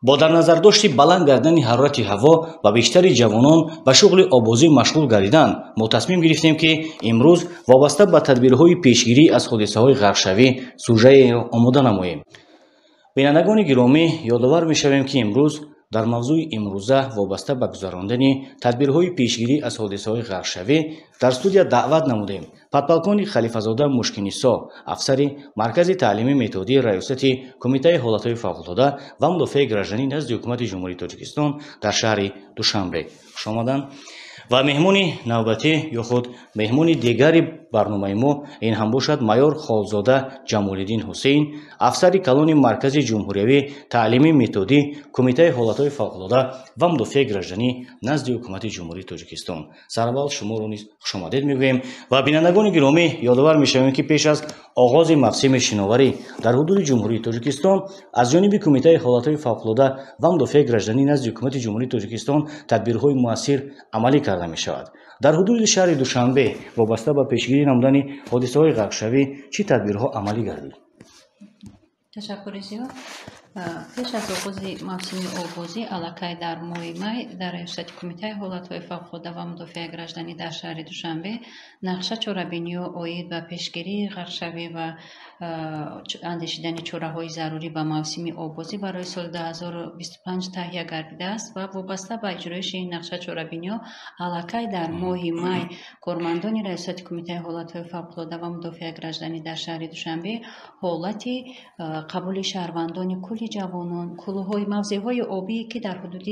با در نظر داشتی بلند گردن حرارت هوا و بیشتری جوانان به شغل آبازی مشغول گردیدند، ما تصمیم گرفتیم که امروز وابسته به تدبیرهای پیشگیری از حادثه‌های غرقشوی سوژه آماده نماییم. بینندگان گرامی، یادآور می‌شویم که امروز در موضوع امروزه وابسته به گذراندن تدبیرهای پیشگیری از حادثه‌های غرقشوی در استودیو دعوت نمودیم پدپلکان خلیفه‌زاده مشکینیسا، افسر مرکز تعلیمی متدی ریاست کمیته حالت‌های فوق‌العاده و مدافع گراجانی نزد حکومت جمهوری تاجیکستان در شهر دوشنبه شامدند و مهمون نوبتی یا خود مهمون دیگری برنامه ما این هم باشد مایور خالزاده جمال‌الدین حسین، افسر کلان مرکز جمهوری تعلیمی متدی کمیته حالت‌های فوق‌العاده و مدافع گراجانی نزد حکومت جمهوری تاجیکستان. سربال شما را نیز خوش آمدید میگوییم و بینندگان گرامی یادآور میشویم که پیش از آغاز موسم شناوری در حدود جمهوری تاجیکستان از جانب کمیته حالت‌های فوق‌العاده و مدافع گراجانی نزد حکومت جمهوری تاجیکستان تدبیرهای مؤثر عملی کرده می‌شود. در حدود شهر دوشنبه وابسته به پیشگیری نمودن حادثه‌های غرقشوی چه تدبیرها عملی گردید؟ تشکر زیاد. پیش از آغاز موسم آبازی الکی در ماه می در ریاست کمیته حالت‌های فوق‌العاده و مدافع گراجانی در شهر دوشنبه نقشه چاره‌بینی اوید به پیشگیری غرقشوی و اندیشیدن چاره‌های ضروری به موسم آبازی برای سال 2025 تهیه گردیده است و وابسته به اجرایش این نقشه چاره‌بینی الکی در ماه می کارمندان ریاست کمیته حالت‌های فوق‌العاده و مدافع گراجانی در شهر دوشنبه حالتی قبول شهروندان کلی جوانان کلوهای موضع‌های آبی که در حدود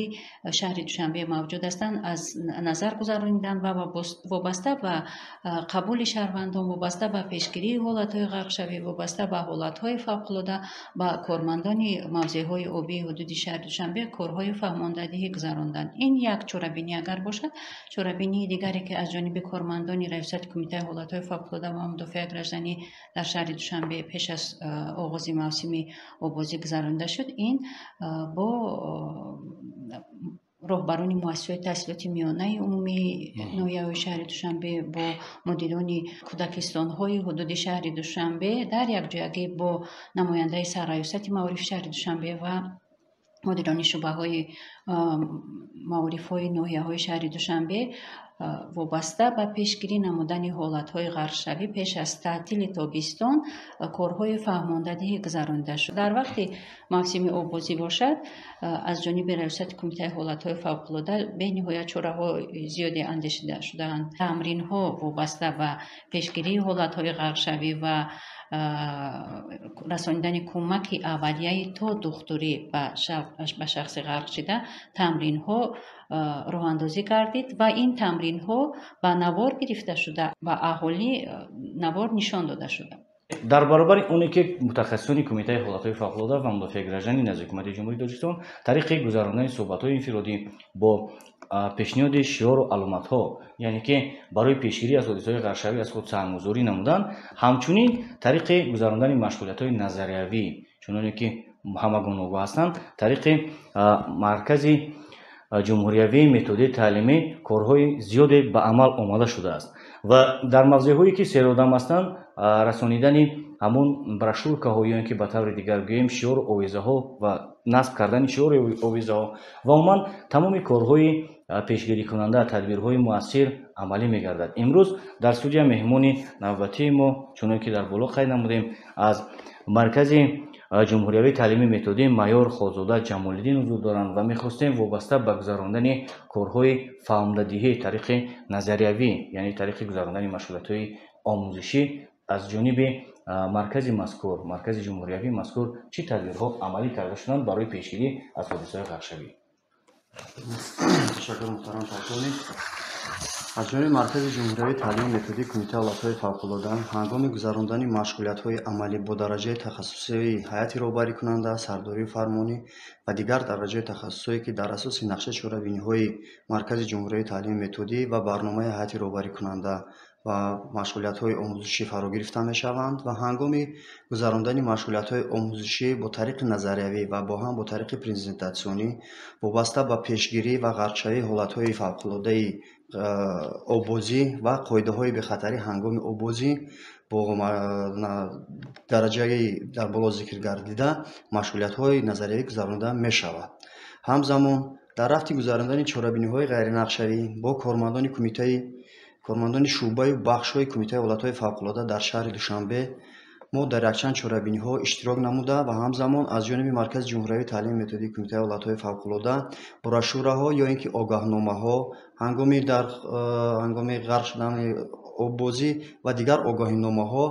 شهر دوشنبه موجود هستند از نظر گذراندند و وابسته به قبول شهروندان، وابسته به پیشگیری حالت‌های غرقشوی، وابسته به حالت‌های فوق‌العاده با کارمندان موضع‌های آبی حدود شهر دوشنبه کارهای فهماندهی گذراندند. این یک چاره‌بینی اگر باشد، چاره‌بینی دیگری که از جانب کارمندان ریاست کمیته حالت‌های فوق‌العاده و مدافع گراجانی در شهر دوشنبه پیش از آغاز موسم آبازی گذرانده شد، این با راهبران مؤسسات تحصیلات میانه عمومی ناحیه شهر دوشنبه، با مدیران کودکستان‌های حدود شهر دوشنبه در یک جایگی با نماینده سرریاست معارف شهر دوشنبه و مدیران شعبه‌های معارف‌های ناحیه‌های شهر دوشنبه وابسته به پیشگیری نمودن حالت‌های غرقشوی پیش از تعطیل تابستان کارهای فهماندهی گذرانده شد. در وقتی موسم آبازی باشد از جانب ریاست کمیته حالت‌های فوق‌العاده به نهایت چاره‌های زیادی اندیشیده شده‌اند. تمرین‌ها وابسته به پیشگیری حالت‌های غرقشوی و رساندن کمک اولیه تا دکتری به شخص غرق شده تمرین ها راه اندازی کردید و این تمرین ها به نوار گرفته شده و اهالی نوار نشان داده شده. در برابر اونی که متخصصان کمیته حالت‌های فوق‌العاده و مدافع گراجانی نزد حکومت جمهوری تاجیکستان طریق گذراندن صحبت‌های انفرادی با پیشنهاد شعار و علامت‌ها، یعنی که برای پیشگیری از حادثه‌های غرقشوی از خود سهم‌گذاری نمودند، همچنین طریق گذراندن مشغولیت‌های نظریوی چنانچه که همگان آگاه هستند طریق مرکز جمهوری متدی تعلیمی کارهای زیادی به عمل آمده شده است و در موضع‌هایی که سیرادم هستند رسانیدن همون براشورکاهایی که به طور دیگر گوییم شعار آویزه‌ها و نصب کردن شعار آویزه‌ها و عموما تمام کارهای پیشگیری کننده تدبیرهای مؤثر عملی می‌گردد. امروز در استودیو مهمون نوبتی ما چون که در بالا قید نمودیم از مرکز جمهوری تعلیمی متدی مایور خالزاده جمال‌الدین حضور دارند و می‌خواستیم وابسته به گذراندن کارهای فهماندهی طریق نظریوی، یعنی طریق گذراندن مشغولیت‌های آموزشی از جانب مرکز جمهوری مذکور چه تدبیرها عملی کرده شدند برای پیشگیری از حادثه‌های غرقشوی؟ تشکر محترم پاکانی. از جانب مرکز جمهوری تعلیم متدی کمیته حالت‌های فوق‌العاده هنگام گذراندن مشغولیت‌های عملی با درجه تخصصی هیئت راهبری کننده، سرداری فرمانی و دیگر درجه تخصصی که در اساس نقشه چاره‌بینی‌های مرکز جمهوری تعلیم متدی و برنامه هیئت راهبری کننده و مشغولیت‌های آموزشی فرا گرفته می‌شوند و هنگام گذراندن مشغولیت‌های آموزشی با طریق نظریوی و با طریق پرزنتاسیونی وابسته به پیشگیری و غرقشوی حالت‌های فوق‌العاده آبازی و قاعده‌های بخطری هنگام آبازی бо дараҷаи дар боло зикр гардида машғулиятҳои назариявӣ гузаронида мешавад. ҳамзамон дар рафти гузарондани чорабиниҳои ғайринақшавӣ бо кормандони шуъбаю бахшҳои Кумитаи ҳолатҳои фавқулодда дар шаҳри Душанбе мо дар якчанд чорабиниҳо иштирок намуда ва ҳамзамон аз ҷониби Маркази ҷумҳуриявии таълими методии Кумитаи ҳолатҳои фавқулодда брошюраҳо ё ин ки огаҳномаҳо ҳангоми ғарқ шудани оббозӣ ва дигар огоҳиномаҳо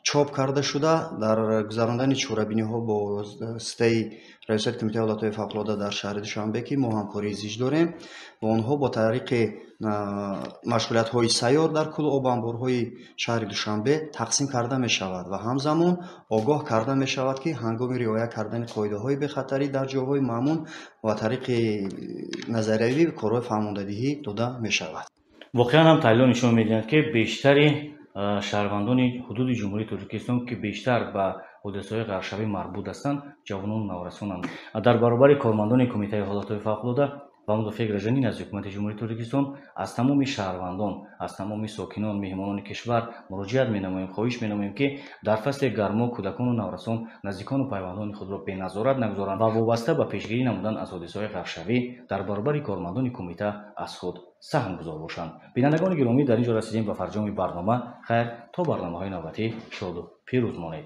чоп карда шуда дар гузарондани чорабиниҳо бо ситаи раисияти Кумитаи ҳолатҳои фавқулодда дар шаҳри Душанбе ки мо ҳамкории зич дорем ва онҳо бо тариқи машғулиятҳои сайёр дар кӯлу обанборҳои шаҳри Душанбе тақсим карда мешавад ва ҳамзамон огоҳ карда мешавад ки ҳангоми риоя кардани қоидаҳои бехатарӣ дар ҷойҳои маъмун ва тариқи назариявӣ корҳои фармондадиҳӣ дода мешавад. воқеан ҳам таҳлилҳо нишон медиҳанд ки бештари шаҳрвандони ҳудуди ҷумҳурии Тоҷикистон ки бештар ба ҳодисаҳои ғарқшавӣ марбут ҳастанд ҷавонон наврасонанд. дар баробари кормандони Кумитаи ҳолатҳои фавқулодда ва мудофиаи гражданӣ назди ҳукумати ҷумҳурии Тоҷикистон аз тамоми шаҳрвандон, аз тамоми сокинон, меҳмонони кишвар муроҷиат менамоем, хоҳиш менамоем ки дар фасли гармо кӯдакону наврасон наздикону пайвандони худро беназорат нагузоранд ва вобаста ба пешгирӣ намудан аз ҳодисаҳои ғарқшавӣ дар баробари кормандони кумита аз худ саҳмгузор бошанд. бинандагони гиромӣ, дар ин ҷо расидем ба фарҷоми барнома. хайр, то барномаҳои навбатӣ шоду пирӯз монед.